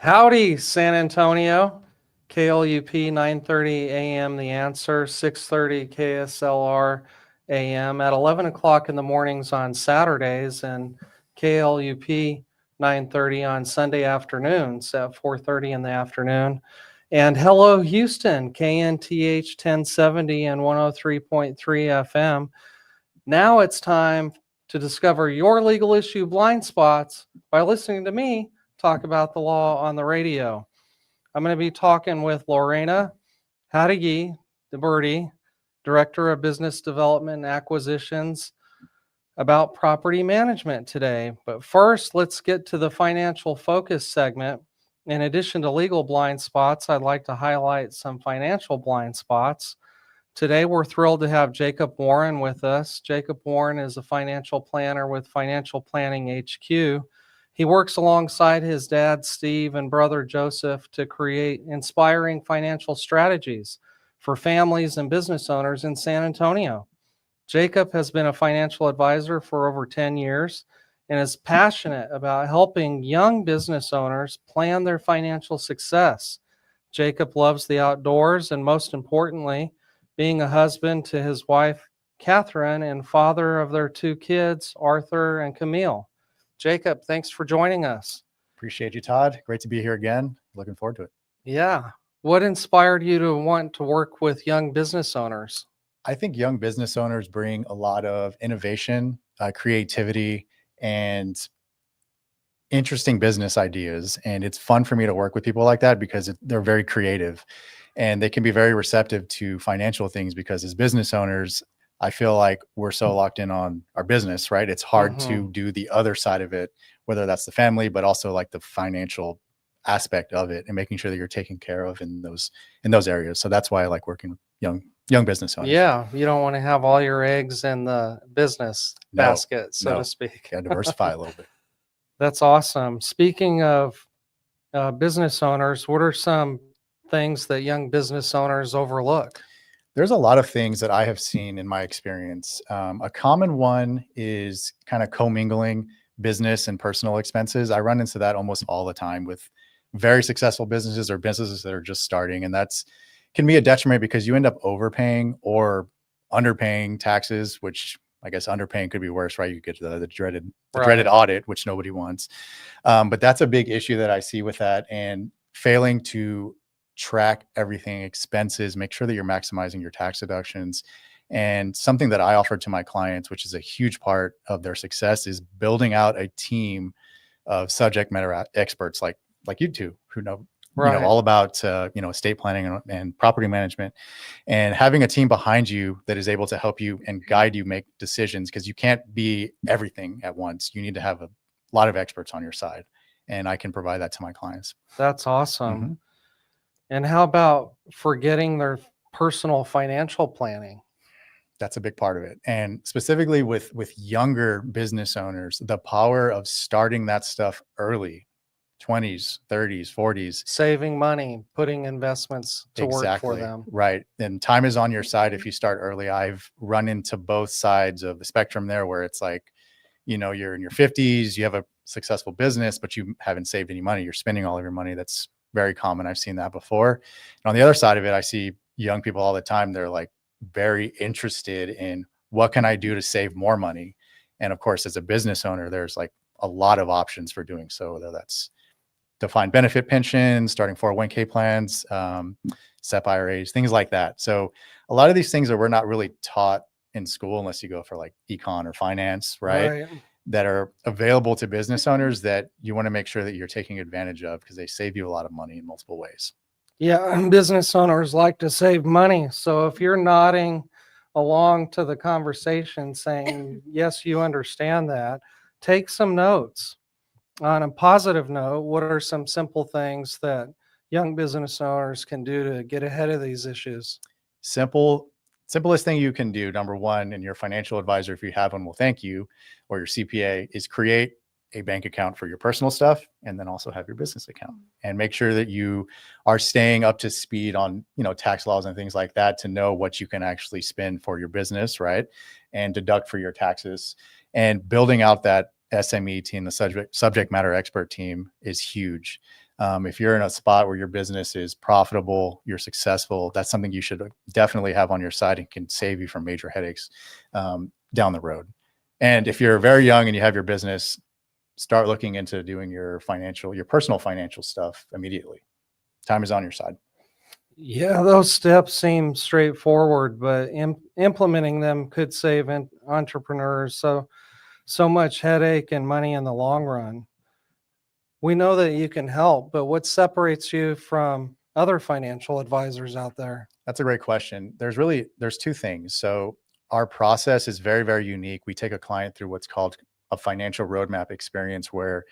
Howdy, San Antonio. KLUP 9:30 a.m. The Answer, 6:30 KSLR a.m. at 11 o'clock in the mornings on Saturdays, and KLUP 9:30 on Sunday afternoons at 4:30 in the afternoon. And hello, Houston, KNTH 1070 and 103.3 FM. Now it's time to discover your legal issue blind spots by listening to me talk about the law on the radio. I'm going to be talking with Lorena Jauregui De Birdy, Director of Business Development and Acquisitions, about property management today. But first, let's get to the financial focus segment. In addition to legal blind spots, I'd like to highlight some financial blind spots. Today, we're thrilled to have Jacob Warren with us. Jacob Warren is a financial planner with Financial Planning HQ. He works alongside his dad, Steve, and brother, Joseph, to create inspiring financial strategies for families and business owners in San Antonio. Jacob has been a financial advisor for over 10 years and is passionate about helping young business owners plan their financial success. Jacob loves the outdoors and, most importantly, being a husband to his wife, Catherine, and father of their two kids, Arthur and Camille. Jacob, thanks for joining us. Appreciate you, Todd. Great to be here again. Looking forward to it. Yeah. What inspired you to want to work with young business owners? I think young business owners bring a lot of innovation, creativity, and interesting business ideas. And it's fun for me to work with people like that because they're very creative and they can be very receptive to financial things because as business owners, I feel like we're so locked in on our business, right? It's hard to do the other side of it, whether that's the family, but also like the financial aspect of it and making sure that you're taken care of in those areas. So that's why I like working with young business owners. Yeah, you don't want to have all your eggs in the business basket, so to speak. Yeah, diversify a little bit. That's awesome. Speaking of business owners, what are some things that young business owners overlook? There's a lot of things that I have seen in my experience. A common one is kind of commingling business and personal expenses. I run into that almost all the time with very successful businesses or businesses that are just starting. And that's can be a detriment because you end up overpaying or underpaying taxes, which I guess underpaying could be worse, right? You get the dreaded audit, which nobody wants. But that's a big issue that I see with that, and failing to track everything, expenses, make sure that you're maximizing your tax deductions. And something that I offer to my clients, which is a huge part of their success, is building out a team of subject matter experts like you two who know, all about, estate planning and property management, and having a team behind you that is able to help you and guide you make decisions, because you can't be everything at once. You need to have a lot of experts on your side, and I can provide that to my clients. That's awesome. And how about forgetting their personal financial planning? That's a big part of it. And specifically with younger business owners, the power of starting that stuff early, 20s, 30s, 40s. Saving money, putting investments to work for them. Right. And time is on your side if you start early. I've run into both sides of the spectrum there, where it's like, you're in your 50s, you have a successful business, but you haven't saved any money. You're spending all of your money. That's very common. I've seen that before. And on the other side of it, I see young people all the time. They're like very interested in what can I do to save more money? And of course, as a business owner, there's like a lot of options for doing so, whether that's defined benefit pensions, starting 401k plans, SEP IRAs, things like that. So a lot of these things that we're not really taught in school, unless you go for like econ or finance, right? That are available to business owners that you want to make sure that you're taking advantage of, because they save you a lot of money in multiple ways. Yeah, business owners like to save money. So if you're nodding along to the conversation saying, yes, you understand that, take some notes. On a positive note, what are some simple things that young business owners can do to get ahead of these issues? Simplest thing you can do, number one, and your financial advisor, if you have one, will thank you, or your CPA, is create a bank account for your personal stuff, and then also have your business account, and make sure that you are staying up to speed on, tax laws and things like that, to know what you can actually spend for your business, right? And deduct for your taxes. And building out that SME team, the subject matter expert team, is huge. If you're in a spot where your business is profitable, you're successful, that's something you should definitely have on your side and can save you from major headaches down the road. And if you're very young and you have your business, start looking into doing your personal financial stuff immediately. Time is on your side. Yeah, those steps seem straightforward, but implementing them could save entrepreneurs so much headache and money in the long run. We know that you can help, but what separates you from other financial advisors out there? That's a great question. There's two things. So our process is very, very unique. We take a client through what's called a financial roadmap experience, where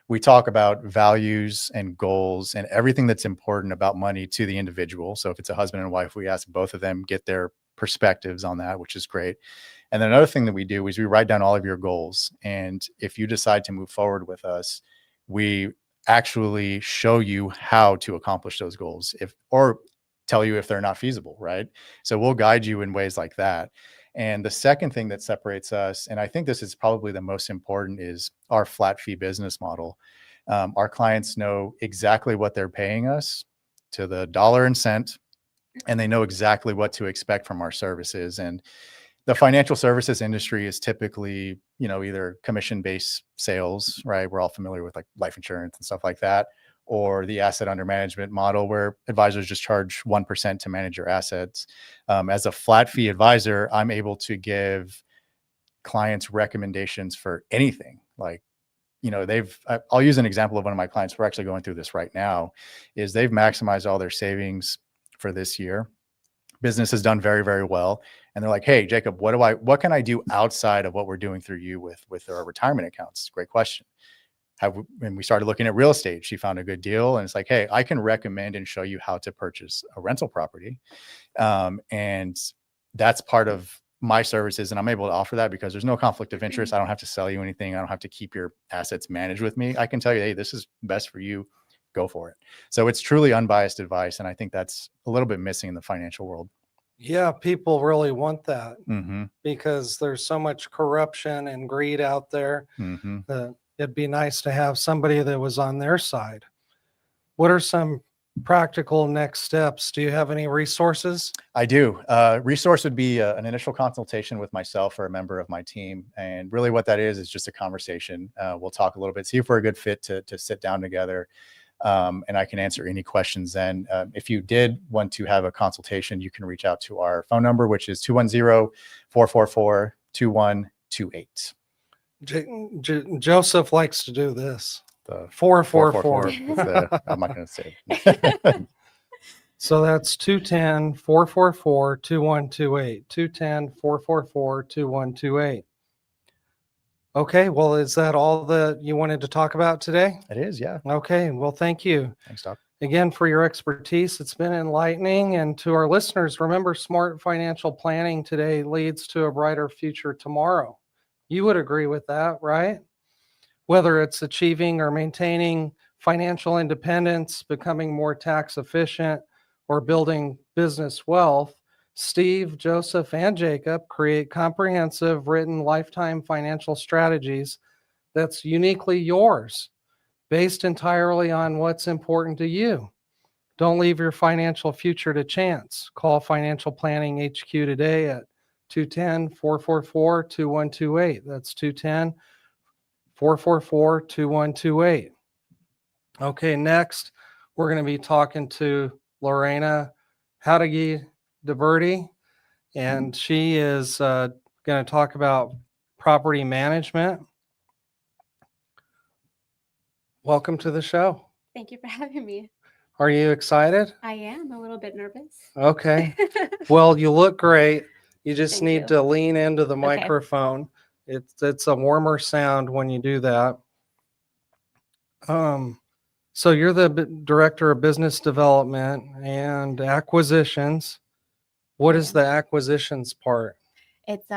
we talk about values and goals and everything that's important about money to the individual. So if it's a husband and wife, we ask both of them, get their perspectives on that, which is great. And then another thing that we do is we write down all of your goals. And if you decide to move forward with us, we actually show you how to accomplish those goals, or tell you if they're not feasible, right? So we'll guide you in ways like that. And the second thing that separates us, and I think this is probably the most important, is our flat fee business model. Our clients know exactly what they're paying us to the dollar and cent, and they know exactly what to expect from our services. And the financial services industry is typically, either commission-based sales, right? We're all familiar with like life insurance and stuff like that, or the asset under management model, where advisors just charge 1% to manage your assets. As a flat fee advisor, I'm able to give clients recommendations for anything. Like, I'll use an example of one of my clients. We're actually going through this right now. Is they've maximized all their savings for this year. Business has done very, very well. And they're like, hey, Jacob, what can I do outside of what we're doing through you with our retirement accounts? Great question. And we started looking at real estate. She found a good deal. And it's like, hey, I can recommend and show you how to purchase a rental property. And that's part of my services. And I'm able to offer that because there's no conflict of interest. I don't have to sell you anything. I don't have to keep your assets managed with me. I can tell you, hey, this is best for you. Go for it. So it's truly unbiased advice. And I think that's a little bit missing in the financial world. Yeah, people really want that Mm-hmm. because there's so much corruption and greed out there. Mm-hmm. That it'd be nice to have somebody that was on their side. What are some practical next steps? Do you have any resources? I do. Resource would be an initial consultation with myself or a member of my team. And really what that is just a conversation. We'll talk a little bit, see if we're a good fit to sit down together. And I can answer any questions then. If you did want to have a consultation, you can reach out to our phone number, which is 210-444-2128. Joseph likes to do this. The 444. I'm not going to say it. So that's 210-444-2128. 210-444-2128. Okay, well, is that all that you wanted to talk about today? It is, yeah. Okay, well, thank you. Thanks, Doc. Again, for your expertise. It's been enlightening. And to our listeners, remember, smart financial planning today leads to a brighter future tomorrow. You would agree with that, right? Whether it's achieving or maintaining financial independence, becoming more tax efficient, or building business wealth, Steve, Joseph, and Jacob create comprehensive written lifetime financial strategies that's uniquely yours, based entirely on what's important to you. Don't leave your financial future to chance. Call Financial Planning HQ today at 210-444-2128. That's 210-444-2128. Okay, next, we're going to be talking to Lorena Jauregui De Birdy, and she is going to talk about property management. Welcome to the show. Thank you for having me. Are you excited? I am a little bit nervous. Okay. Well, you look great. You just Thank need you. to lean into the Okay. microphone. It's a warmer sound when you do that. So you're the director of business development and acquisitions. What is the acquisitions part? It's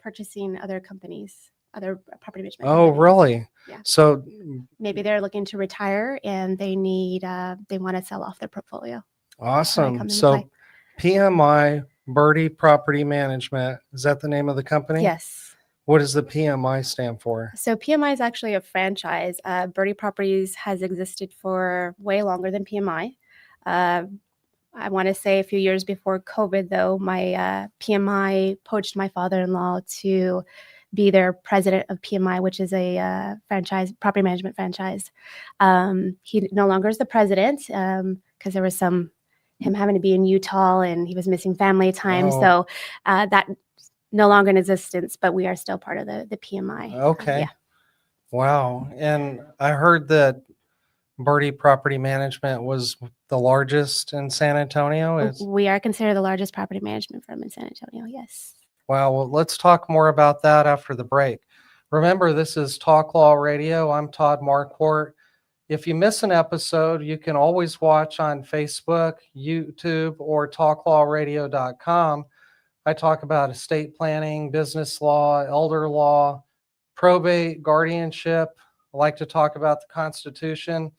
purchasing other companies, other property management. Oh, companies. really? Yeah. So, Maybe they're looking to retire and they want to sell off their portfolio. come awesome. into So play. PMI Birdy Property Management, is that the name of the company? Yes. What does the PMI stand for? So PMI is actually a franchise. Birdy Properties has existed for way longer than PMI. I want to say a few years before COVID, though, my PMI poached my father-in-law to be their president of PMI, which is a franchise, property management franchise. He no longer is the president because there was him having to be in Utah and he was missing family time. Oh. So that no longer in existence, but we are still part of the PMI. Okay. Yeah. Wow. And I heard that Birdy Property Management was the largest in San Antonio. We are considered the largest property management firm in San Antonio. Yes. Wow. Well, let's talk more about that after the break. Remember, this is Talk Law Radio. I'm Todd Marquardt. If you miss an episode, you can always watch on Facebook, YouTube, or talklawradio.com. I talk about estate planning, business law, elder law, probate, guardianship. I like to talk about the Constitution.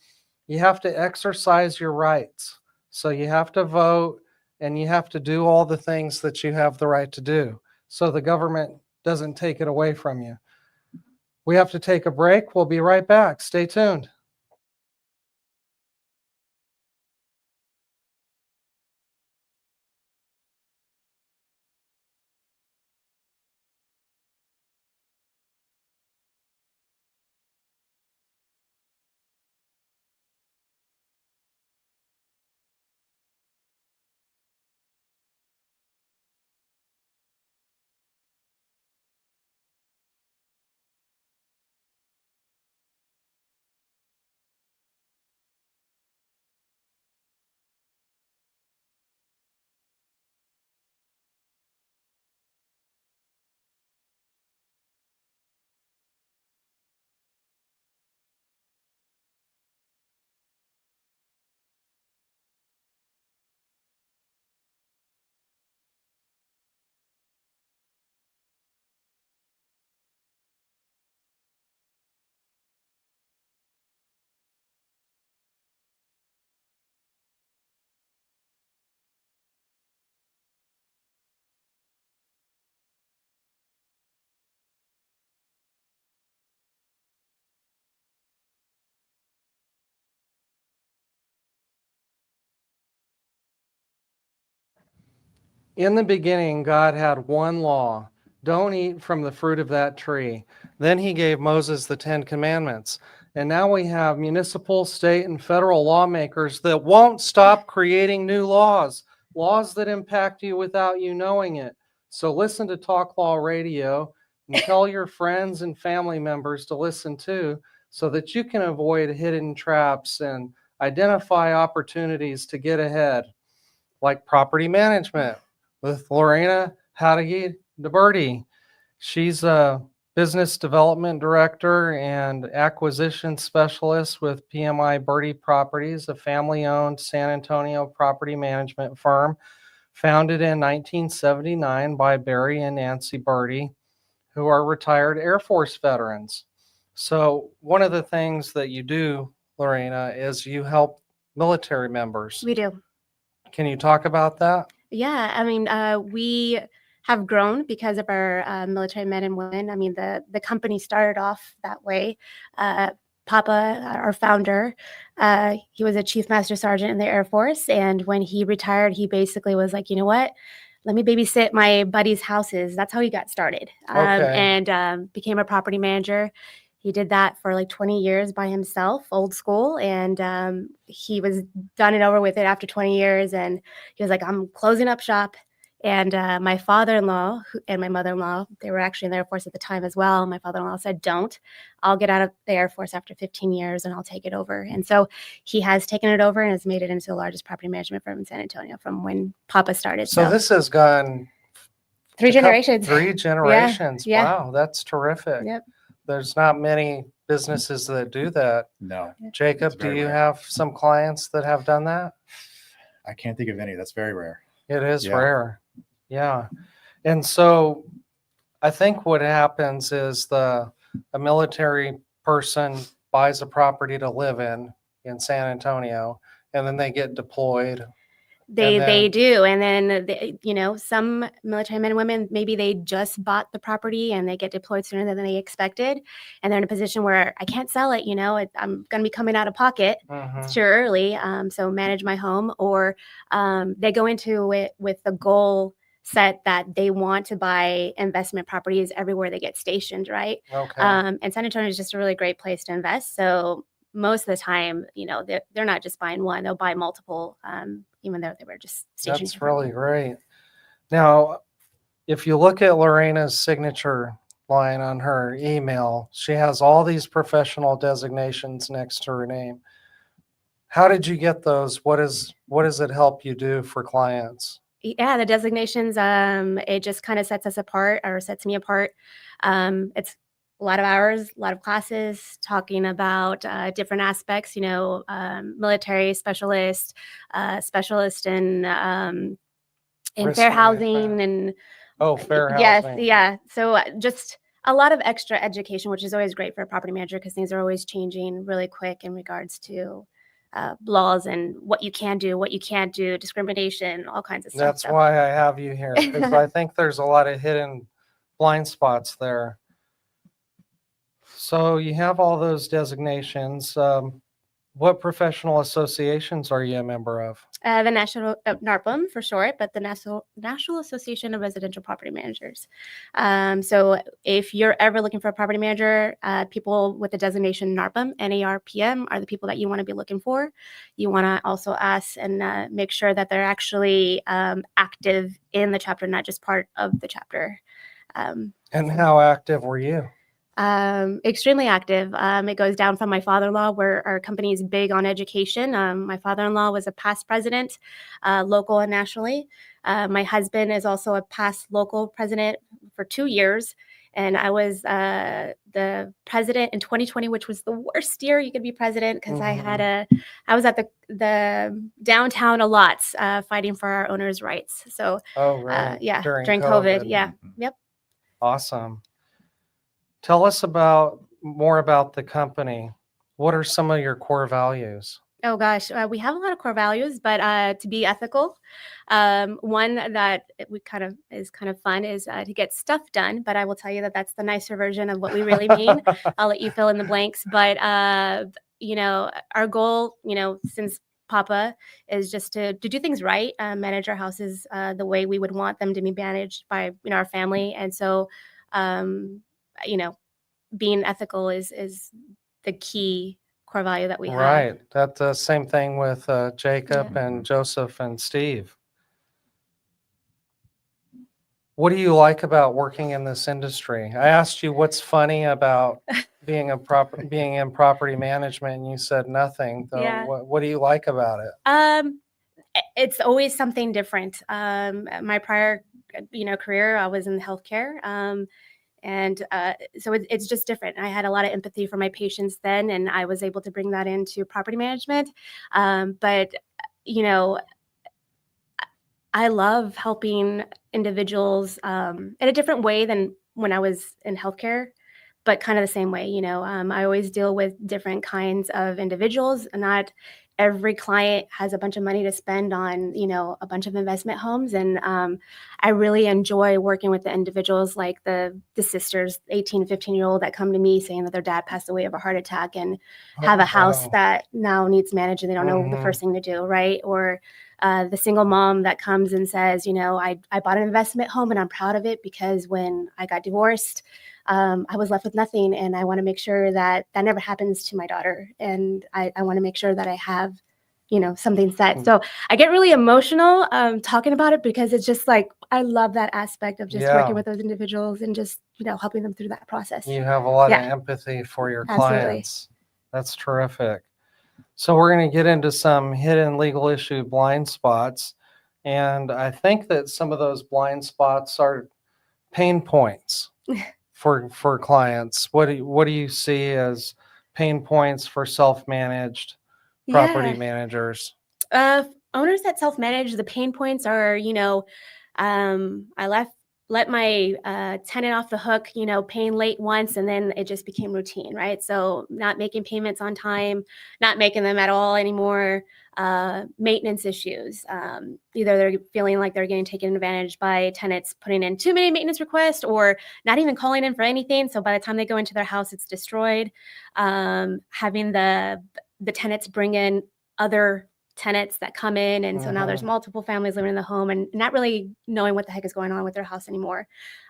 You have to exercise your rights. So you have to vote and you have to do all the things that you have the right to do so the government doesn't take it away from you. We have to take a break. We'll be right back. Stay tuned. In the beginning, God had one law. Don't eat from the fruit of that tree. Then he gave Moses the 10 Commandments. And now we have municipal, state, and federal lawmakers that won't stop creating new laws, laws that impact you without you knowing it. So listen to Talk Law Radio and tell your friends and family members to listen too, so that you can avoid hidden traps and identify opportunities to get ahead, like property management with Lorena Jauregui De Birdy. She's a business development director and acquisition specialist with PMI Birdy Properties, a family-owned San Antonio property management firm founded in 1979 by Barry and Nancy Birdy, who are retired Air Force veterans. So one of the things that you do, Lorena, is you help military members. We do. Can you talk about that? Yeah, I mean, we have grown because of our military men and women. I mean, the company started off that way. Papa, our founder, he was a chief master sergeant in the Air Force, and when he retired, he basically was like, you know what? Let me babysit my buddies' houses. That's how he got started, and became a property manager. He did that for like 20 years by himself, old school, and he was done and over with it after 20 years. And he was like, I'm closing up shop. And my father-in-law and my mother-in-law, they were actually in the Air Force at the time as well. My father-in-law said, don't. I'll get out of the Air Force after 15 years and I'll take it over. And so he has taken it over and has made it into the largest property management firm in San Antonio from when Papa started. So this has gone three generations. Three generations. Yeah. Wow, that's terrific. Yep. There's not many businesses that do that. No, Jacob, It's do very you rare. have some clients that have done that? I can't think of any. That's very rare. It is Yeah. rare. Yeah. And so I think what happens is a military person buys a property to live in San Antonio, and then they get deployed They do. And then, some military men and women, maybe they just bought the property and they get deployed sooner than they expected. And they're in a position where I can't sell it, I'm going to be coming out of pocket. It's too early. So manage my home. Or they go into it with the goal set that they want to buy investment properties everywhere they get stationed, right? Okay. And San Antonio is just a really great place to invest. So most of the time, they're not just buying one; they'll buy multiple, even though they were just stationed. That's really great. Now, if you look at Lorena's signature line on her email, she has all these professional designations next to her name. How did you get those? What does it help you do for clients? Yeah, the designations, it just kind of sets us apart, or sets me apart. It's a lot of hours, a lot of classes talking about different aspects, military specialist, specialist in Risk fair management. housing and fair yes, housing. yeah. So just a lot of extra education, which is always great for a property manager because things are always changing really quick in regards to laws and what you can do, what you can't do, discrimination, all kinds of stuff. That's why I have you here, because I think there's a lot of hidden blind spots there. So you have all those designations. What professional associations are you a member of? The National NARPM for short, but the National Association of Residential Property Managers. So if you're ever looking for a property manager, people with the designation NARPM, NARPM, are the people that you want to be looking for. You want to also ask and make sure that they're actually active in the chapter, not just part of the chapter. And how active were you? Extremely active. It goes down from my father-in-law, where our company is big on education. My father-in-law was a past president, local and nationally. My husband is also a past local president for 2 years. And I was the president in 2020, which was the worst year you could be president because I was at the downtown a lot fighting for our owners' rights. So, right. Yeah, During COVID. COVID. Yeah. Yep. Awesome. Tell us more about the company. What are some of your core values? Oh gosh, we have a lot of core values, but to be ethical, one that is kind of fun is to get stuff done. But I will tell you that that's the nicer version of what we really mean. I'll let you fill in the blanks. But our goal, since Papa, is just to do things right, manage our houses the way we would want them to be managed by our family, and so being ethical is the key core value that we have. Right. That's the same thing with Jacob and Joseph and Steve. What do you like about working in this industry? I asked you what's funny about being in property management, and you said nothing. So Yeah. what do you like about it? It's always something different. My prior, career, I was in healthcare. And so it's just different. I had a lot of empathy for my patients then, and I was able to bring that into property management. But I love helping individuals in a different way than when I was in healthcare, but kind of the same way. I always deal with different kinds of individuals. Not every client has a bunch of money to spend on, a bunch of investment homes. And I really enjoy working with the individuals like the sisters, 18, 15-year-old that come to me saying that their dad passed away of a heart attack and have a house that now needs managed and they don't know the first thing to do, right? Or the single mom that comes and says, I bought an investment home and I'm proud of it because when I got divorced, I was left with nothing, and I want to make sure that never happens to my daughter. And I want to make sure that I have, something set. So I get really emotional talking about it because it's just like, I love that aspect of just working with those individuals and just, helping them through that process. You have a lot of empathy for your clients. That's terrific. So we're going to get into some hidden legal issue blind spots. And I think that some of those blind spots are pain points for clients. What do you see as pain points for self-managed property managers? Owners that self-manage, the pain points are, I left let my tenant off the hook, paying late once, and then it just became routine, right? So not making payments on time, not making them at all anymore, maintenance issues. Either they're feeling like they're getting taken advantage by tenants putting in too many maintenance requests or not even calling in for anything. So by the time they go into their house, it's destroyed. Having the tenants bring in other tenants that come in, and so now there's multiple families living in the home and not really knowing what the heck is going on with their house anymore.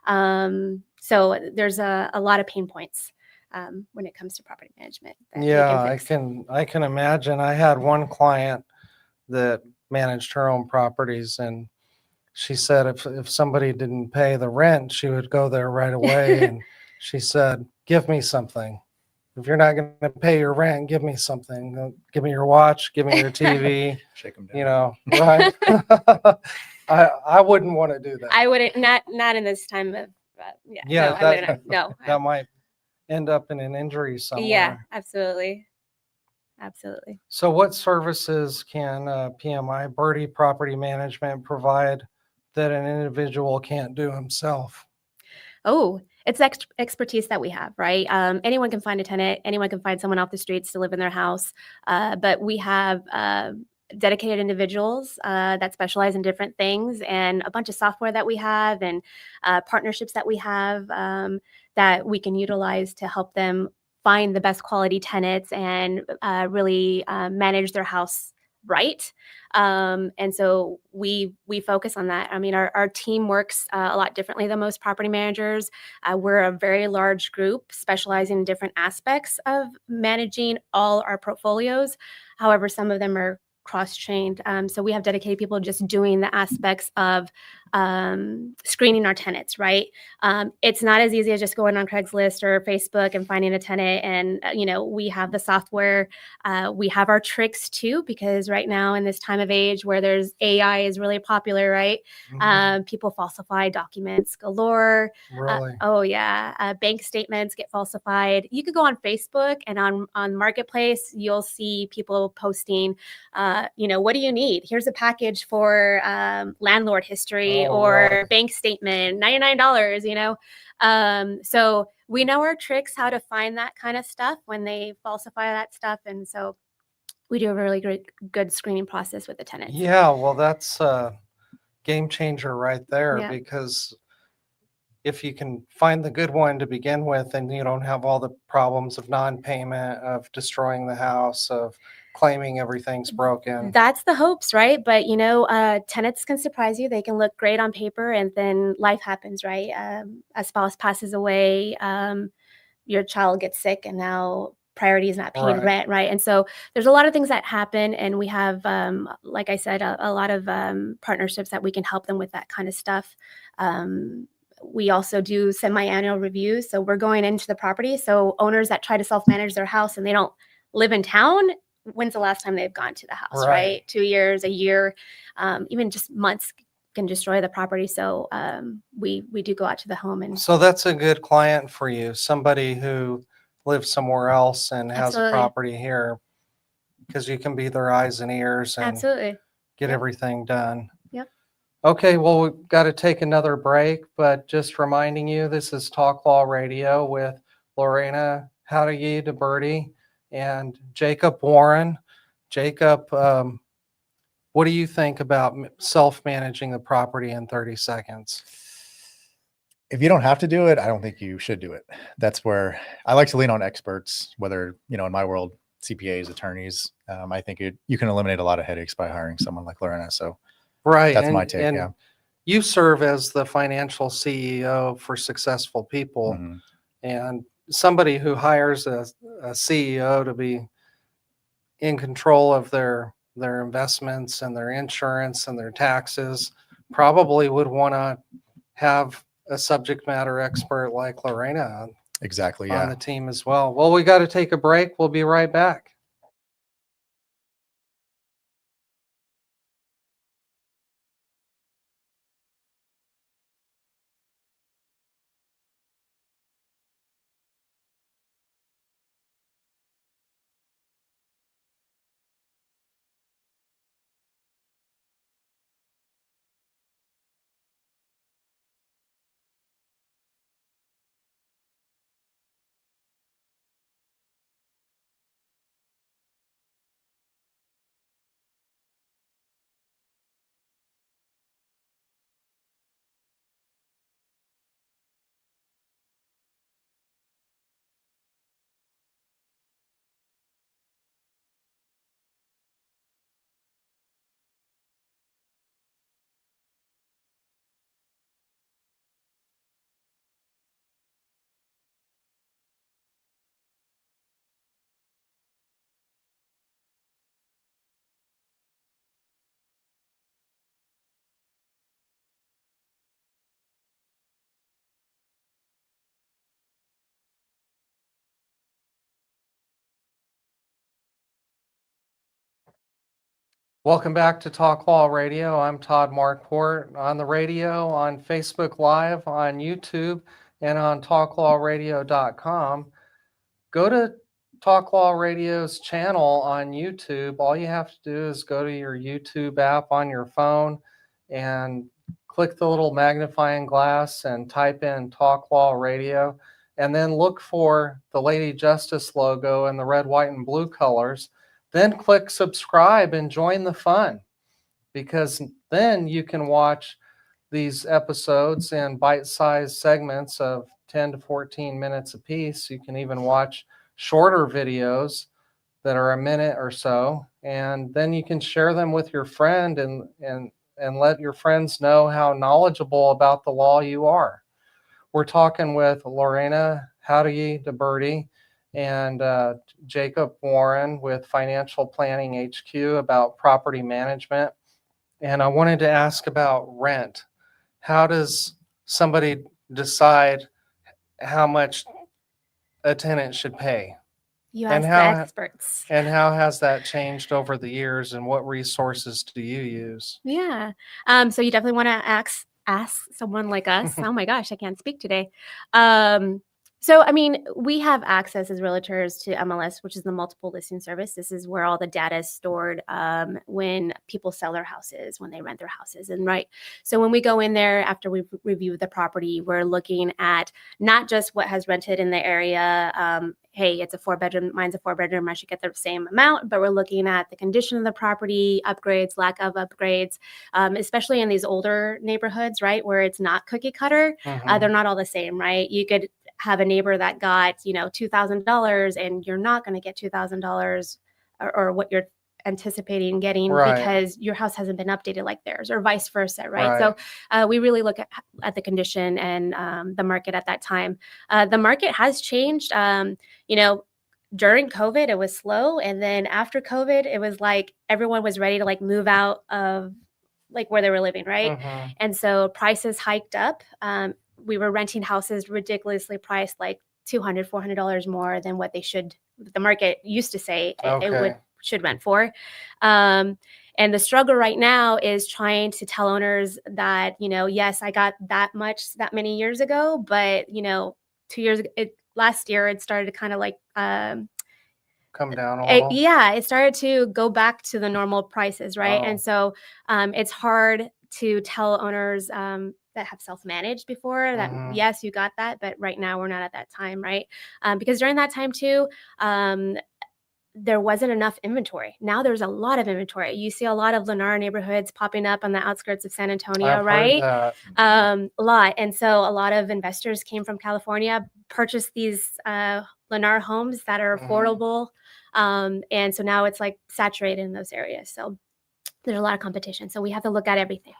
So there's a lot of pain points when it comes to property management. Yeah, I can imagine. I had one client that managed her own properties, and she said if somebody didn't pay the rent, she would go there right away. And she said, "Give me something. If you're not going to pay your rent, give me something. Give me your watch. Give me your TV." Shake them down. Right? I wouldn't want to do that. I wouldn't, not in this time of Yeah, no, I wouldn't. No. That might end up in an injury somewhere. Yeah, absolutely. So what services can PMI, Birdy Property Management, provide that an individual can't do himself? Oh, it's expertise that we have, right? Anyone can find a tenant. Anyone can find someone off the streets to live in their house. But we have dedicated individuals that specialize in different things, and a bunch of software that we have, and partnerships that we have that we can utilize to help them find the best quality tenants and really manage their house right. And so we focus on that. I mean, our team works a lot differently than most property managers. We're a very large group specializing in different aspects of managing all our portfolios. However, some of them are cross-trained. So we have dedicated people just doing the aspects of screening our tenants, right? It's not as easy as just going on Craigslist or Facebook and finding a tenant. And, we have the software. We have our tricks too, because right now in this time of age where there's AI is really popular, right? People falsify documents galore. Really? Oh yeah. Bank statements get falsified. You could go on Facebook and on Marketplace, you'll see people posting, what do you need? Here's a package for landlord history or bank statement, $99, So we know our tricks, how to find that kind of stuff when they falsify that stuff. And so we do a really good screening process with the tenants. Yeah, well, that's a game changer right there, Yeah. because if you can find the good one to begin with, and you don't have all the problems of non-payment, of destroying the house, of claiming everything's broken. That's the hopes, right? But tenants can surprise you. They can look great on paper, and then life happens, right? A spouse passes away, your child gets sick, and now priority is not paying rent, right? And so there's a lot of things that happen, and we have, like I said, a lot of partnerships that we can help them with that kind of stuff. We also do semi-annual reviews, so we're going into the property. So owners that try to self-manage their house and they don't live in town, when's the last time they've gone to the house, right? 2 years, a year, even just months can destroy the property. So we do go out to the home. And so that's a good client for you, somebody who lives somewhere else and has a property here, because you can be their eyes and ears and get everything done. Yep. Okay, well, we've got to take another break, but just reminding you, this is Talk Law Radio with Lorena Jauregui De Birdy and Jacob Warren. Jacob, what do you think about self-managing the property in 30 seconds? If you don't have to do it, I don't think you should do it. That's where I like to lean on experts, whether, in my world, CPAs, attorneys. I think you can eliminate a lot of headaches by hiring someone like Lorena. So that's my take. And you serve as the financial CEO for successful people, and somebody who hires a CEO to be in control of their investments and their insurance and their taxes probably would want to have a subject matter expert like Lorena on the team as well. Well, we got to take a break. We'll be right back. Welcome back to Talk Law Radio. I'm Todd Marquardt, on the radio, on Facebook Live, on YouTube, and on talklawradio.com. Go to Talk Law Radio's channel on YouTube. All you have to do is go to your YouTube app on your phone and click the little magnifying glass and type in Talk Law Radio, and then look for the Lady Justice logo in the red, white, and blue colors. Then click subscribe and join the fun, because then you can watch these episodes in bite-sized segments of 10 to 14 minutes apiece. You can even watch shorter videos that are a minute or so, and then you can share them with your friend and let your friends know how knowledgeable about the law you are. We're talking with Lorena Jauregui De Birdy and Jacob Warren with Financial Planning HQ about property management. And I wanted to ask about rent. How does somebody decide how much a tenant should pay? You And ask how- the experts. And how has that changed over the years, and what resources do you use? Yeah. So you definitely want to ask someone like us. Oh my gosh, I can't speak today. So, I mean, we have access as realtors to MLS, which is the multiple listing service. This is where all the data is stored when people sell their houses, when they rent their houses. And right. So when we go in there after we review the property, we're looking at not just what has rented in the area. Hey, it's a 4-bedroom, mine's a 4-bedroom, I should get the same amount. But we're looking at the condition of the property, upgrades, lack of upgrades, especially in these older neighborhoods, right, where it's not cookie cutter. They're not all the same, right? You could have a neighbor that got, $2,000 and you're not going to get $2,000 or what you're anticipating getting Right. because your house hasn't been updated like theirs, or vice versa, right? So we really look at the condition and the market at that time. The market has changed. During COVID, it was slow. And then after COVID, it was like everyone was ready to move out of where they were living, right? And so prices hiked up. We were renting houses ridiculously priced, like $200, $400 more than what the market used to say it should rent for. And the struggle right now is trying to tell owners that, yes, I got that many years ago, but 2 years ago, last year it started to kind of come down a little. It started to go back to the normal prices, right? And so it's hard to tell owners that have self-managed before that, yes, you got that, but right now we're not at that time, right? Because during that time too, there wasn't enough inventory. Now there's a lot of inventory. You see a lot of Lennar neighborhoods popping up on the outskirts of San Antonio, right? A lot. And so a lot of investors came from California, purchased these Lennar homes that are affordable. And so now it's saturated in those areas. So there's a lot of competition. So we have to look at everything.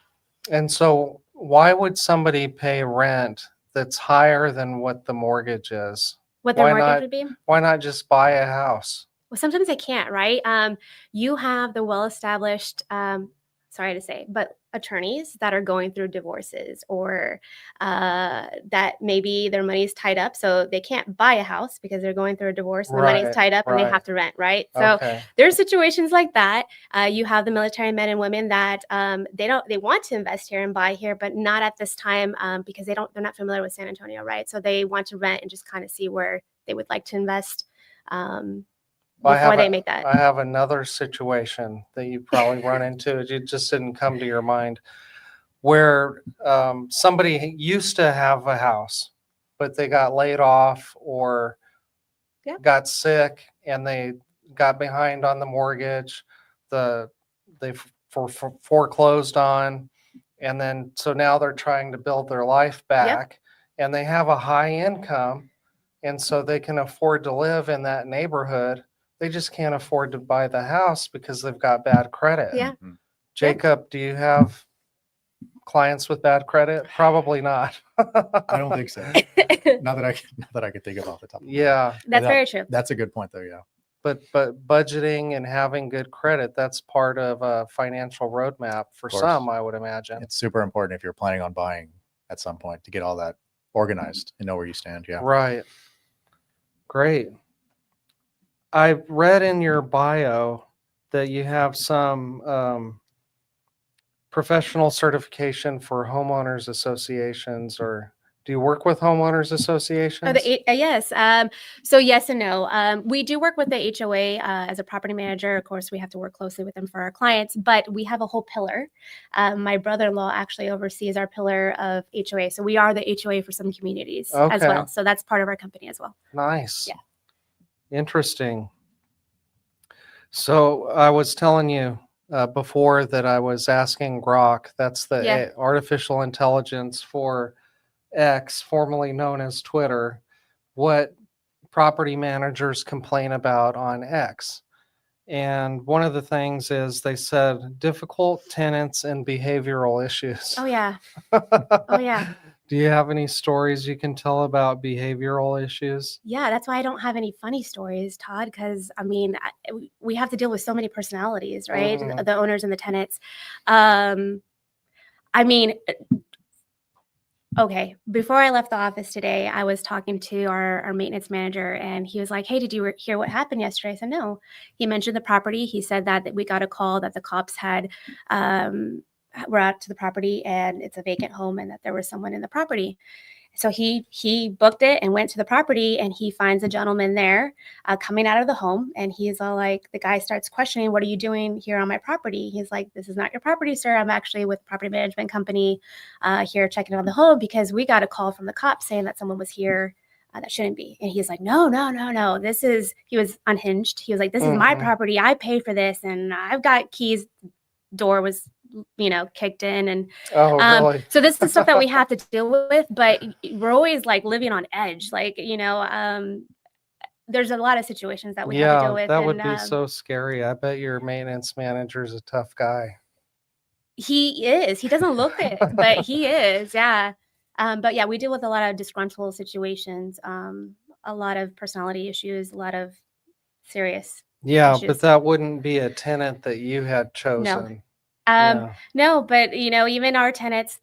And so why would somebody pay rent that's higher than what the mortgage is? What their mortgage would be? Why not just buy a house? Well, sometimes they can't, right? You have the well-established, sorry to say, but attorneys that are going through divorces or that maybe their money's tied up. So they can't buy a house because they're going through a divorce and the money's tied up and they have to rent, right? So there's situations like that. You have the military men and women that they want to invest here and buy here, but not at this time because they're not familiar with San Antonio, right? So they want to rent and just kind of see where they would like to invest. Before they make that. I have another situation that you probably run into. It just didn't come to your mind, where somebody used to have a house, but they got laid off or got sick and they got behind on the mortgage. They foreclosed on, and then so now they're trying to build their life back, and they have a high income, and so they can afford to live in that neighborhood. They just can't afford to buy the house because they've got bad credit. Yeah. Jacob, do you have clients with bad credit? Probably not. I don't think so. Not that I could think of off the top of my head. Yeah. That's very true. That's a good point though, yeah. But budgeting and having good credit, that's part of a financial roadmap for some, I would imagine. It's super important if you're planning on buying at some point to get all that organized and know where you stand. Yeah. Right. Great. I read in your bio that you have some professional certification for homeowners associations, or do you work with homeowners associations? Yes. So yes and no. We do work with the HOA as a property manager. Of course, we have to work closely with them for our clients, but we have a whole pillar. My brother-in-law actually oversees our pillar of HOA. So we are the HOA for some communities as Okay. well. So that's part of our company as well. Nice. Yeah. Interesting. So I was telling you before that I was asking Grok, that's the Yeah. artificial intelligence for X, formerly known as Twitter, what property managers complain about on X. And one of the things is they said difficult tenants and behavioral issues. Oh yeah. Oh yeah. Do you have any stories you can tell about behavioral issues? Yeah, that's why I don't have any funny stories, Todd, because I mean, we have to deal with so many personalities, right? Mhm. The owners and the tenants. I mean, okay, before I left the office today, I was talking to our maintenance manager, and he was like, "Hey, did you hear what happened yesterday?" I said, "No." He mentioned the property. He said that we got a call that the cops had were out to the property, and it's a vacant home, and that there was someone in the property. So he booked it and went to the property, and he finds a gentleman there coming out of the home, and he's all like, the guy starts questioning, "What are you doing here on my property?" He's like, "This is not your property, sir. I'm actually with the property management company here checking on the home because we got a call from the cops saying that someone was here that shouldn't be." And he's like, "No, no, no, no. This is," he was unhinged. He was like, "This is my Mhm. property. I paid for this, and I've got keys." Door was kicked in, and Oh, really? so this is stuff that we have to deal with, but we're always like living on edge, like there's a lot of situations that we have to deal Yeah, with, that and would be so scary. I bet your maintenance manager is a tough guy. he doesn't look it, but he is, yeah. But yeah, we deal with a lot of disgruntled situations, a lot of personality issues, a lot of serious Yeah, but issues. that wouldn't be a tenant that you had No. chosen. Yeah, No, but even our tenants,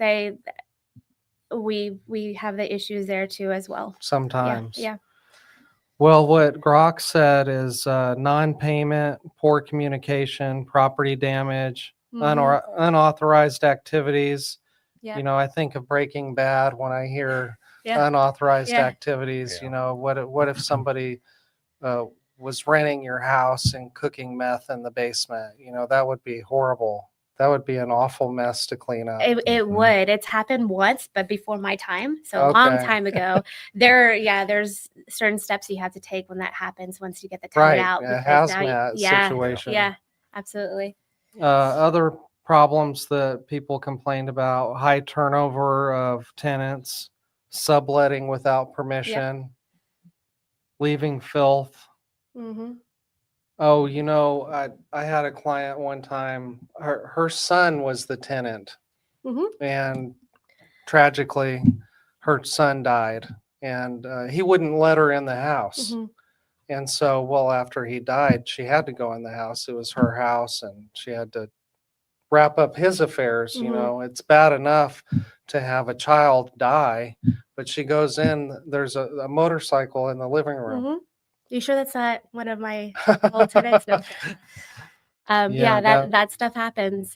we have the issues there too as well. Yeah, sometimes. yeah. Well, what Grok said is non-payment, poor communication, property damage, Mhm. unauthorized activities. Yeah. I think of Breaking Bad when I hear Yeah. unauthorized Yeah. activities. Yeah. What if somebody uh, was renting your house and cooking meth in the basement? That would be horrible. That would be an awful mess to clean up. It Mhm. would. It's happened once, but before my time, so a long Okay. time ago. There's certain steps you have to take when that happens once you get the tenant Right, out, a because now hazmat yeah, situation. yeah, absolutely. Other problems that people complained about: high turnover of tenants, subletting without permission, leaving filth. Mm-hmm. Oh, I had a client one time, her son was the tenant, Mm-hmm. and tragically, her son died, and he wouldn't let her in the house. Mm-hmm. And so, well, after he died, she had to go in the house. It was her house, and she had to wrap up his affairs. Mm-hmm. It's bad enough to have a child die, but she goes in, there's a motorcycle in the living room. Mm-hmm. You sure that's not one of my old tenants? No. Yeah, Yeah, that stuff happens,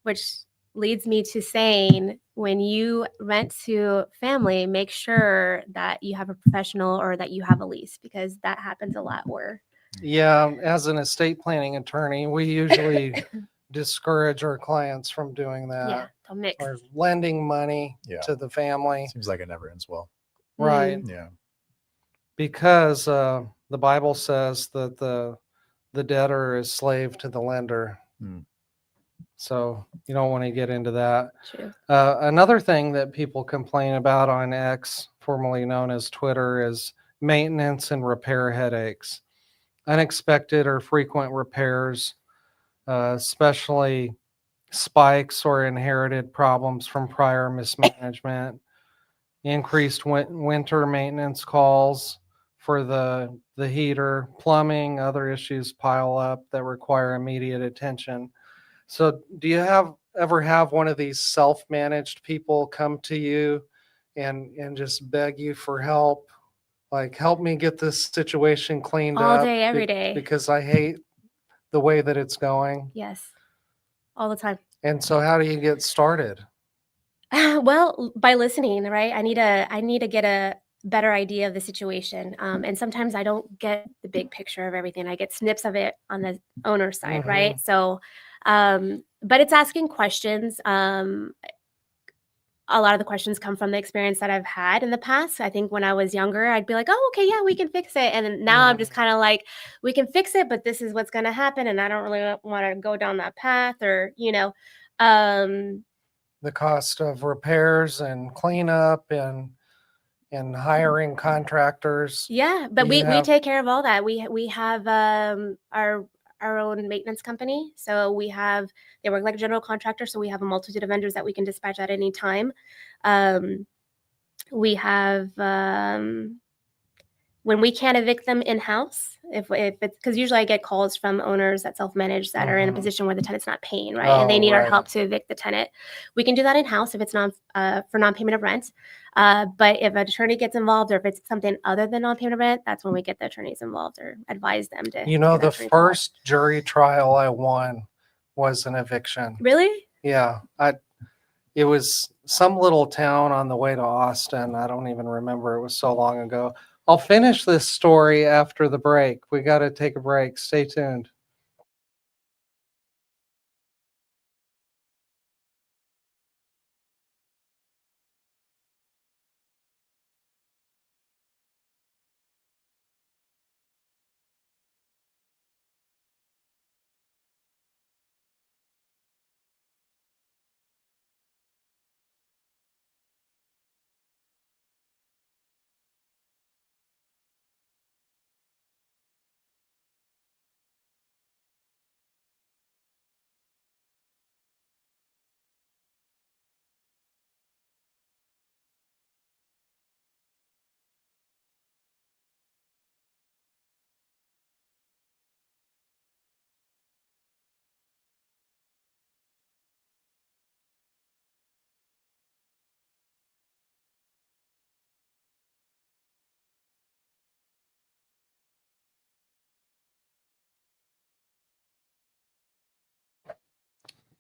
which leads me to saying, when you rent to family, make sure that you have a professional or that you have a lease, because that happens a lot where yeah, as an estate planning attorney, we usually discourage our clients from doing yeah, that don't mix. or lending money Yeah. to the family. Seems like it never ends well. Right. Yeah. Because the Bible says that the debtor is slave to the lender. Mm. So you don't want to get into that. True. Another thing that people complain about on X, formerly known as Twitter, is maintenance and repair headaches. Unexpected or frequent repairs, especially spikes or inherited problems from prior mismanagement. Increased winter maintenance calls for the heater, plumbing, other issues pile up that require immediate attention. So do you ever have one of these self-managed people come to you and just beg you for help? Like, help me get this situation cleaned All up day, every day. because I hate the way that it's going? Yes, all the time. And so how do you get started? Well, by listening, right? I need to get a better idea of the situation. And sometimes I don't get the big picture of everything. I get snips of it on the owner's side, right? So, but it's asking questions. A lot of the questions come from the experience that I've had in the past. I think when I was younger, I'd be like, oh, okay, yeah, we can fix it. And then now I'm just kind of like, we can fix it, but this is what's going to happen. And I don't really want to go down that path or, The cost of repairs and cleanup and hiring contractors. yeah, but Do we you have- take care of all that. We have our own maintenance company. So they work like a general contractor. So we have a multitude of vendors that we can dispatch at any time. We have when we can't evict them in-house, if it's because usually I get calls from owners that self-manage that are in a Mhm. position where the tenant's not paying, right? And they need our right. help to evict the tenant. We can do that in-house if it's for non-payment of rent. But if an attorney gets involved or if it's something other than non-payment of rent, that's when we get the attorneys involved or advise them to. You know, give that the attorney a call. first jury trial I won was an eviction. Really? Yeah, it was some little town on the way to Austin. I don't even remember. It was so long ago. I'll finish this story after the break. We got to take a break. Stay tuned.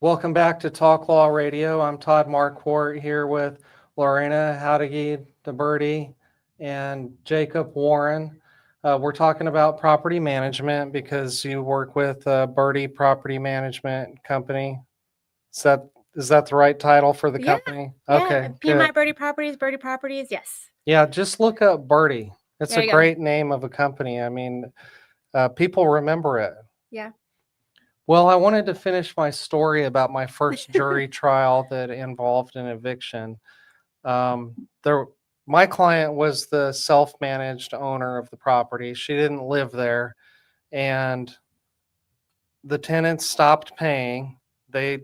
Welcome back to Talk Law Radio. I'm Todd Marquardt here with Lorena Jauregui De Birdy and Jacob Warren. We're talking about property management because you work with Birdy Property Management Company. Is that the right title for the Yeah, company? Yeah. Okay, PMI good. Birdie Properties. Yes. Yeah, just look up Birdy. It's There a you go. great name of a company. I mean, people remember it. Yeah. Well, I wanted to finish my story about my first jury trial that involved an eviction. My client was the self-managed owner of the property. She didn't live there, and the tenants stopped paying. They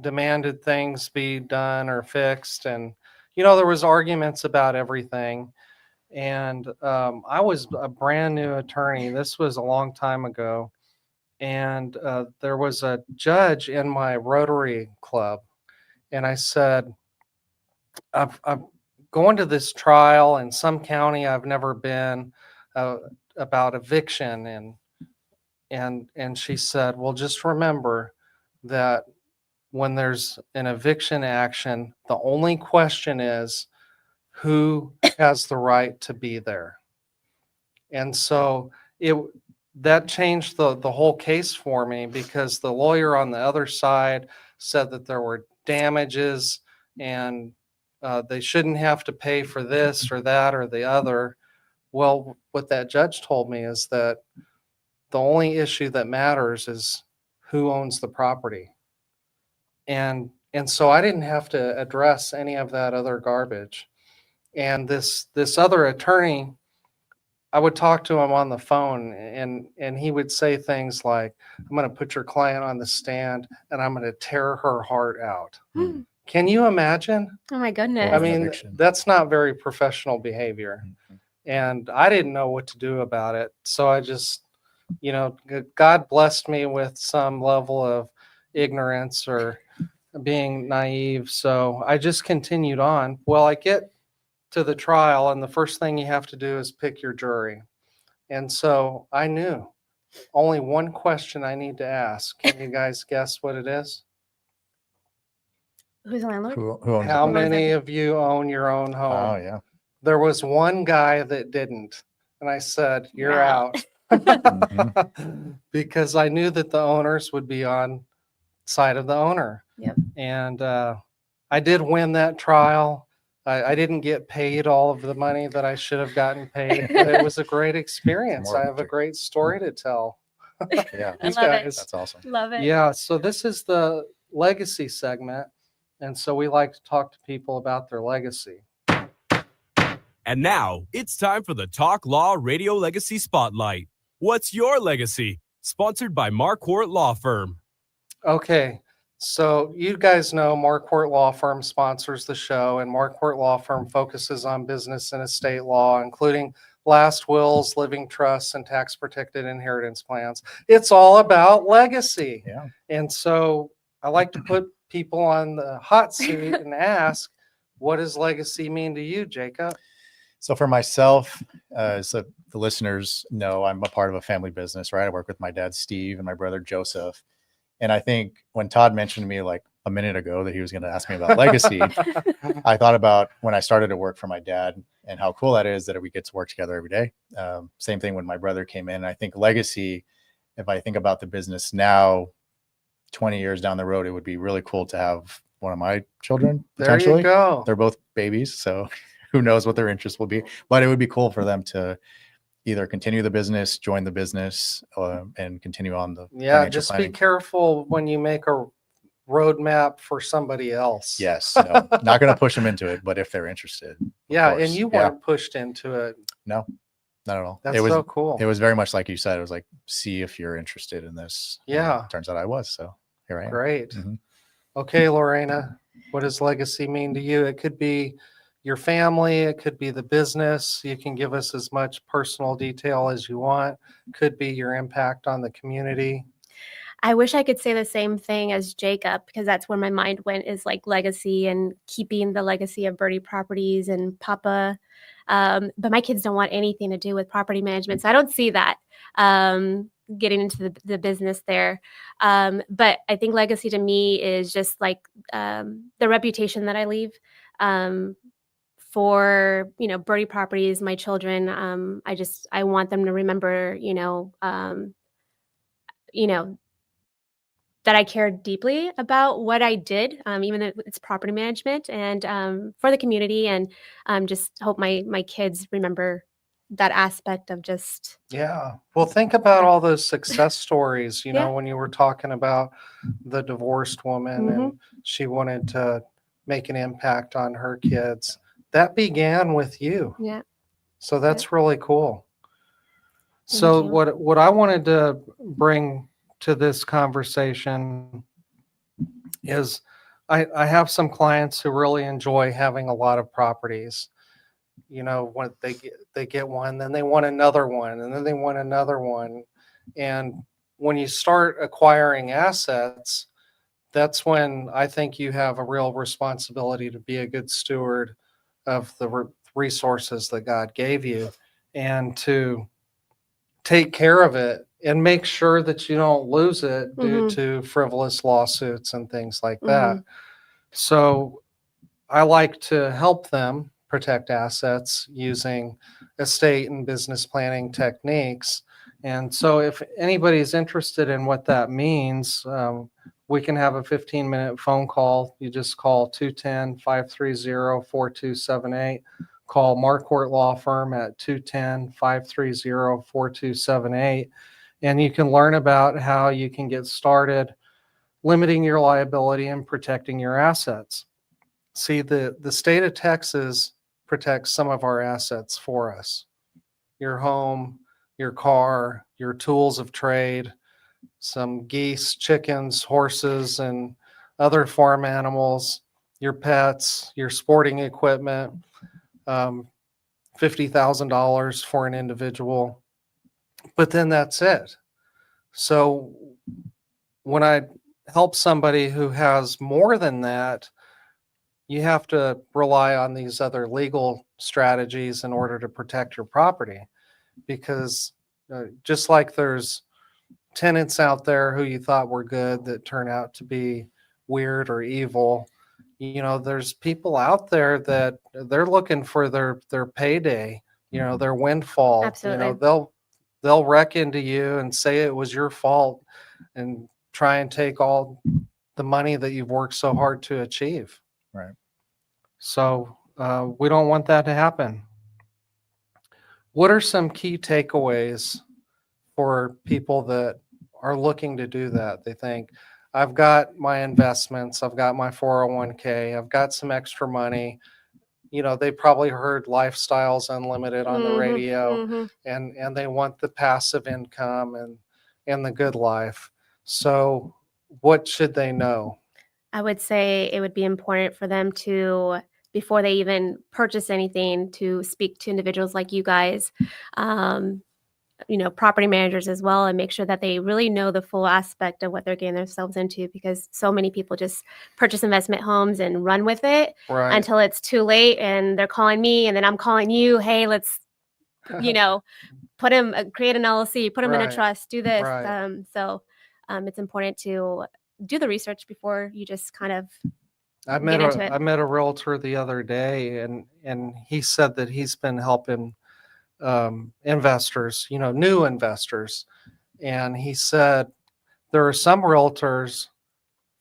demanded things be done or fixed, and there was arguments about everything. And I was a brand new attorney. This was a long time ago. And there was a judge in my Rotary Club, and I said, I'm going to this trial in some county I've never been about eviction, and she said, well, just remember that when there's an eviction action, the only question is who has the right to be there. And so that changed the whole case for me, because the lawyer on the other side said that there were damages and they shouldn't have to pay for this or that or the other. Well, what that judge told me is that the only issue that matters is who owns the property. And so I didn't have to address any of that other garbage. And this other attorney, I would talk to him on the phone, and he would say things like, I'm going to put your client on the stand and I'm going to tear her heart out. Hmm. Can you imagine? Oh my goodness. I An mean, eviction. that's not very professional behavior. And I didn't know what to do about it. So I just, God blessed me with some level of ignorance or being naive. So I just continued on. Well, I get to the trial, and the first thing you have to do is pick your jury. And so I knew only one question I need to ask. Can you guys guess what it is? Who's the landlord? Who owns How it? many of you own your own home? Oh, yeah. There was one guy that didn't. And I said, you're Yeah. out. Mm-hmm. Because I knew that the owners would be on side of the owner. Yep. And I did win that trial. I didn't get paid all of the money that I should have gotten paid, but it was a great experience. I have a great story to tell. Yeah. I These love it. guys. That's awesome. Love it. Yeah, so this is the legacy segment. And so we like to talk to people about their legacy. And now it's time for the Talk Law Radio Legacy Spotlight. What's your legacy? Sponsored by Marquardt Law Firm. Okay, so you guys know Marquardt Law Firm sponsors the show, and Marquardt Law Firm focuses on business and estate law, including last wills, living trusts, and tax-protected inheritance plans. It's all about legacy. Yeah. And so I like to put people on the hot seat and ask, what does legacy mean to you, Jacob? So for myself, so the listeners know I'm a part of a family business, right? I work with my dad, Steve, and my brother, Joseph. And I think when Todd mentioned to me like a minute ago that he was going to ask me about legacy, I thought about when I started to work for my dad and how cool that is that we get to work together every day. Same thing when my brother came in. I think legacy, if I think about the business now, 20 years down the road, it would be really cool to have one of my children potentially. There you go. They're both babies, so who knows what their interest will be, but it would be cool for them to either continue the business, join the business, and continue on the Yeah, financial just planning. be careful when you make a roadmap for somebody else. Yes, no, not going to push them into it, but if they're interested. Yeah, course. and you Yeah. weren't pushed into it. No, not at all. That's It was so cool. It was very much like you said. It was like, see if you're interested in this. And Yeah. turns out I was. So here I am. Great. Mhm. Okay, Lorena, what does legacy mean to you? It could be your family, it could be the business. You can give us as much personal detail as you want. Could be your impact on the community. I wish I could say the same thing as Jacob, because that's where my mind went, is like legacy and keeping the legacy of Birdy Properties and Papa. But my kids don't want anything to do with property management, so I don't see that getting into the business there. But I think legacy to me is just like the reputation that I leave for, Birdy Properties, my children. I want them to remember, that I cared deeply about what I did, even though it's property management, and for the community, and just hope my kids remember that aspect of just. Yeah. Well, think about all those success stories, Yeah. when you were talking about the divorced woman and she wanted to make an impact on her kids. That began with you. Yeah. So that's really cool. Thank So you. what I wanted to bring to this conversation is I have some clients who really enjoy having a lot of properties. When they get one, then they want another one, and then they want another one. And when you start acquiring assets, that's when I think you have a real responsibility to be a good steward of the resources that God gave you and to take care of it and make sure that you don't lose it due to frivolous lawsuits and things like that. So I like to help them protect assets using estate and business planning techniques. And so if anybody's interested in what that means, we can have a 15-minute phone call. You just call 210-530-4278. Call Marquardt Law Firm at 210-530-4278. And you can learn about how you can get started limiting your liability and protecting your assets. See, the state of Texas protects some of our assets for us. Your home, your car, your tools of trade, some geese, chickens, horses, and other farm animals, your pets, your sporting equipment, $50,000 for an individual. But then that's it. So when I help somebody who has more than that, you have to rely on these other legal strategies in order to protect your property. Because just like there's tenants out there who you thought were good that turn out to be weird or evil. There's people out there that they're looking for their payday, their windfall. Absolutely. They'll wreck into you and say it was your fault and try and take all the money that you've worked so hard to achieve. Right. So we don't want that to happen. What are some key takeaways for people that are looking to do that? They think, I've got my investments, I've got my 401k, I've got some extra money. They probably heard Lifestyles Unlimited on the radio, and they want the passive income and the good life. So what should they know? I would say it would be important for them to, before they even purchase anything, to speak to individuals like you guys, property managers as well, and make sure that they really know the full aspect of what they're getting themselves into, because so many people just purchase investment homes and run with it until it's too late, and they're calling me and then I'm calling you, hey, let's, put him, create an LLC, put him in a trust, do this. So it's important to do the research before you just kind of I met a realtor the other day, and he said that he's been helping investors, new investors. And he said there are some realtors,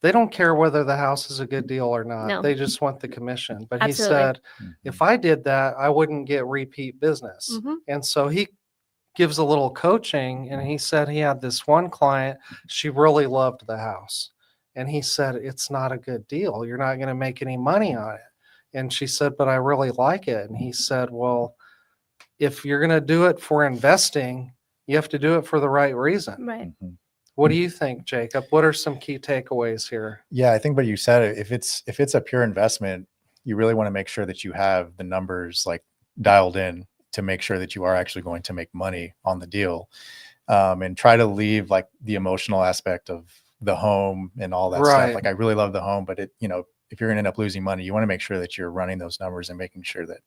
they don't care whether the house is a good deal or not. No. They just want the commission. But Absolutely. He said, if I did that, I wouldn't get repeat business. And so he gives a little coaching, and he said he had this one client, she really loved the house. And he said, it's not a good deal. You're not going to make any money on it. And she said, but I really like it. And he said, well, if you're going to do it for investing, you have to do it for the right reason. Right. What do you think, Jacob? What are some key takeaways here? Yeah, I think what you said, if it's a pure investment, you really want to make sure that you have the numbers like dialed in to make sure that you are actually going to make money on the deal, and try to leave like the emotional aspect of the home and all that stuff. Like, I really love the home, but if you're going to end up losing money, you want to make sure that you're running those numbers and making sure that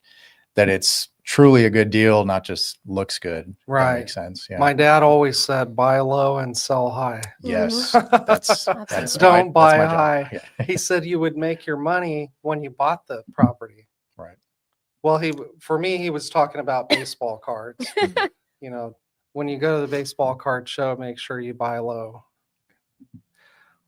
it's truly a good deal, not just looks good. Right. That makes sense. Yeah. My dad always said, buy low and sell high. Yes. That's Don't buy that's my high. job. Yeah. He said you would make your money when you bought the property. Right. Well, for me, he was talking about baseball cards. When you go to the baseball card show, make sure you buy low.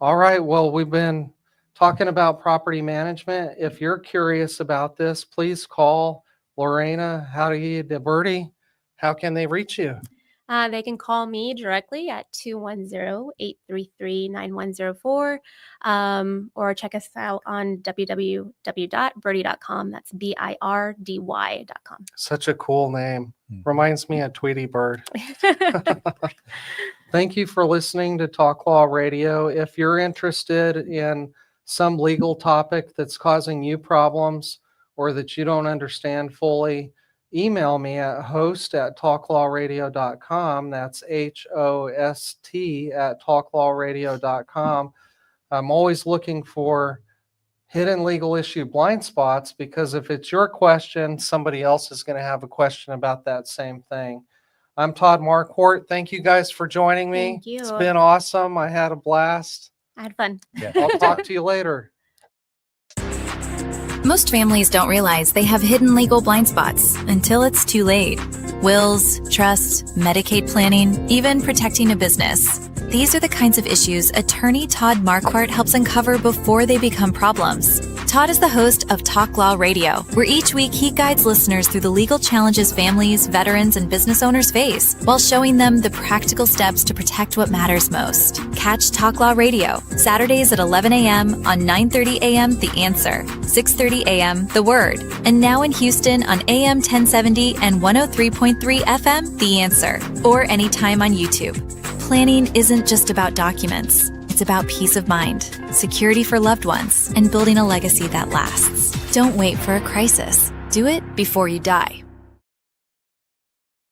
All right. Well, we've been talking about property management. If you're curious about this, please call Lorena Jauregui De Birdy. How can they reach you? They can call me directly at 210-833-9104, or check us out on www.birdy.com. That's BIRDY.com. Such a cool name. Reminds me of Tweety Bird. Thank you for listening to Talk Law Radio. If you're interested in some legal topic that's causing you problems or that you don't understand fully, email me at host@talklawradio.com. That's HOST@talklawradio.com. I'm always looking for hidden legal issue blind spots, because if it's your question, somebody else is going to have a question about that same thing. I'm Todd Marquardt. Thank you guys for joining me. Thank you. It's been awesome. I had a blast. I had fun. Yeah. I'll talk to you later. Most families don't realize they have hidden legal blind spots until it's too late. Wills, trusts, Medicaid planning, even protecting a business. These are the kinds of issues attorney Todd Marquardt helps uncover before they become problems. Todd is the host of Talk Law Radio, where each week he guides listeners through the legal challenges families, veterans, and business owners face, while showing them the practical steps to protect what matters most. Catch Talk Law Radio, Saturdays at 11 a.m. on 9:30 a.m. The Answer, 6:30 a.m. The Word, and now in Houston on AM 1070 and 103.3 FM The Answer, or anytime on YouTube. Planning isn't just about documents. It's about peace of mind, security for loved ones, and building a legacy that lasts. Don't wait for a crisis. Do it before you die.